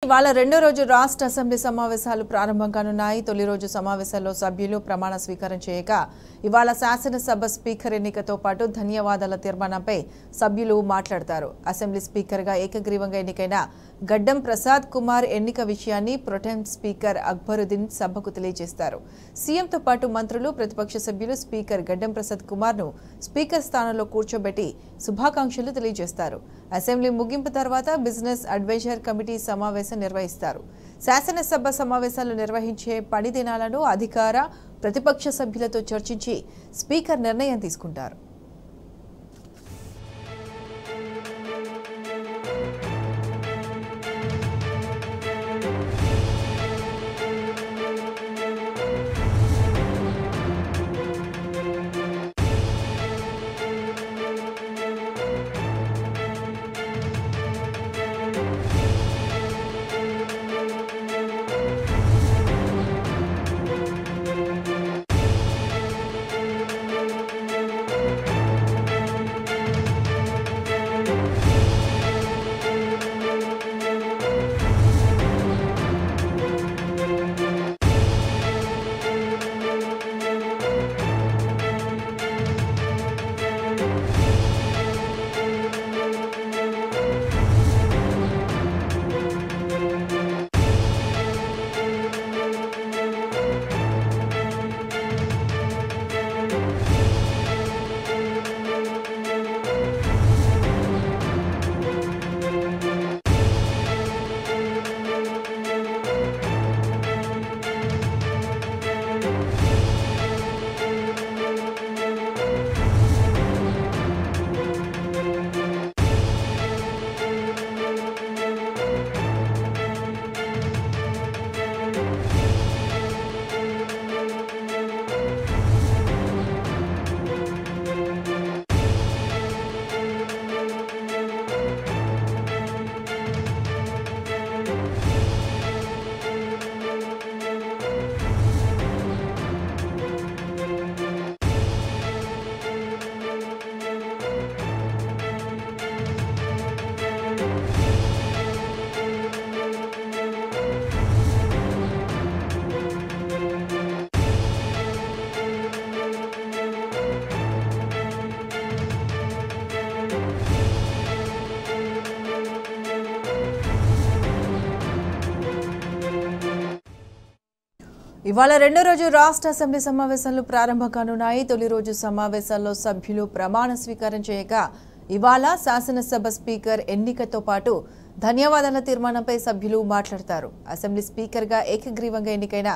ఇవాళ రెండో రోజు రాష్ట్ర అసెంబ్లీ సమావేశాలు ప్రారంభం కానున్నాయి. తొలి రోజు సమావేశాల్లో సభ్యులు ప్రమాణ స్వీకారం చేయగా ఇవాళ శాసనసభ స్పీకర్ ఎన్నికతో పాటు ధన్యవాదాల తీర్మానంపై సభ్యులు మాట్లాడతారు. అసెంబ్లీ స్పీకర్గా ఏకగ్రీవంగా ఎన్నికైన గడ్డం ప్రసాద్ కుమార్ ఎన్నిక విషయాన్ని ప్రొటెం స్పీకర్ అక్బరుద్దీన్ సభకు తెలియజేస్తారు. సీఎంతో పాటు మంత్రులు, ప్రతిపక్ష సభ్యులు స్పీకర్ గడ్డం ప్రసాద్ కుమార్ను స్పీకర్ స్థానంలో కూర్చోబెట్టి శుభాకాంక్షలు తెలియజేస్తారు. అసెంబ్లీ ముగింపు తర్వాత బిజినెస్ అడ్వైజర్ కమిటీ సమావేశం నిర్వహిస్తారు. శాసనసభ సమావేశాలు నిర్వహించే పని దినాలను అధికార, ప్రతిపక్ష సభ్యులతో చర్చించి స్పీకర్ నిర్ణయం తీసుకుంటారు. ఇవాళ రెండో రోజు రాష్ట్ర అసెంబ్లీ సమావేశాలు ప్రారంభం కానున్నాయి. తొలి రోజు సమావేశాల్లో సభ్యులు ప్రమాణ స్వీకారం చేయగా ఇవాళ శాసనసభ స్పీకర్ ఎన్నికతో పాటు ధన్యవాదాల తీర్మానంపై సభ్యులు మాట్లాడతారు. అసెంబ్లీ స్పీకర్గా ఏకగ్రీవంగా ఎన్నికైన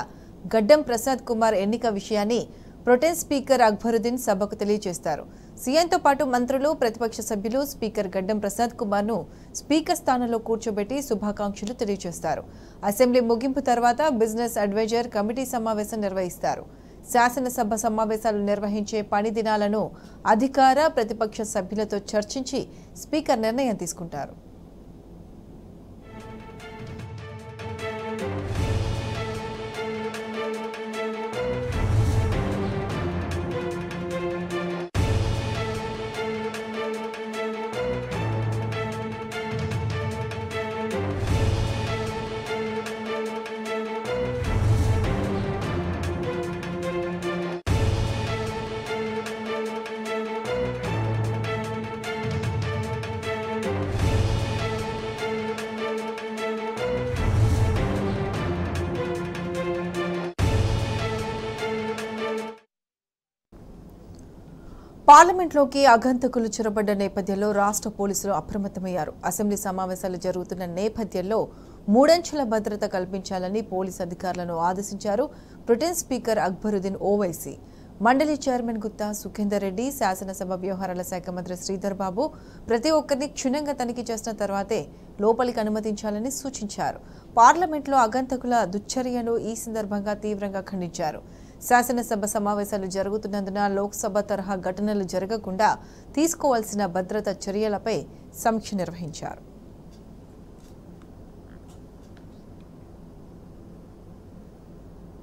గడ్డం ప్రసాద్ కుమార్ ఎన్నిక విషయాన్ని ప్రొటెం స్పీకర్ అక్బరుద్దీన్ సభకు తెలియజేస్తారు. సీఎంతో పాటు మంత్రులు, ప్రతిపక్ష సభ్యులు స్పీకర్ గడ్డం ప్రసాద్ కుమార్ను స్పీకర్ స్థానంలో కూర్చోబెట్టి శుభాకాంక్షలు తెలియజేస్తారు. అసెంబ్లీ ముగింపు తర్వాత బిజినెస్ అడ్వైజర్ కమిటీ సమావేశం నిర్వహిస్తారు. శాసనసభ సమావేశాలు నిర్వహించే పని దినాలను అధికార, ప్రతిపక్ష సభ్యులతో చర్చించి స్పీకర్ నిర్ణయం తీసుకుంటారు. పార్లమెంట్లోకి ఆగంతకులు చొరబడ్డ నేపథ్యంలో రాష్ట్ర పోలీసులు అప్రమత్తమయ్యారు. అసెంబ్లీ సమావేశాలు జరుగుతున్న నేపథ్యంలో మూడంచెల భద్రత కల్పించాలని పోలీసు అధికారులను ఆదేశించారు ప్రొటెం స్పీకర్ అక్బరుద్దీన్ ఓవైసీ. మండలి చైర్మన్ గుత్తా సుఖేందర్ రెడ్డి, శాసనసభ వ్యవహారాల శాఖ మంత్రి శ్రీధర్ బాబు ప్రతి ఒక్కరిని క్షుణ్ణంగా తనిఖీ చేసిన తర్వాతే లోపలికి అనుమతించాలని సూచించారు. పార్లమెంట్లో ఆగంతకుల దుశ్చర్యను ఈ సందర్భంగా తీవ్రంగా ఖండించారు. శాసనసభ సమావేశాలు జరుగుతున్నందున లోక్సభ తరహా ఘటనలు జరగకుండా తీసుకోవాల్సిన భద్రతా చర్యలపై సమీక్ష నిర్వహించారు.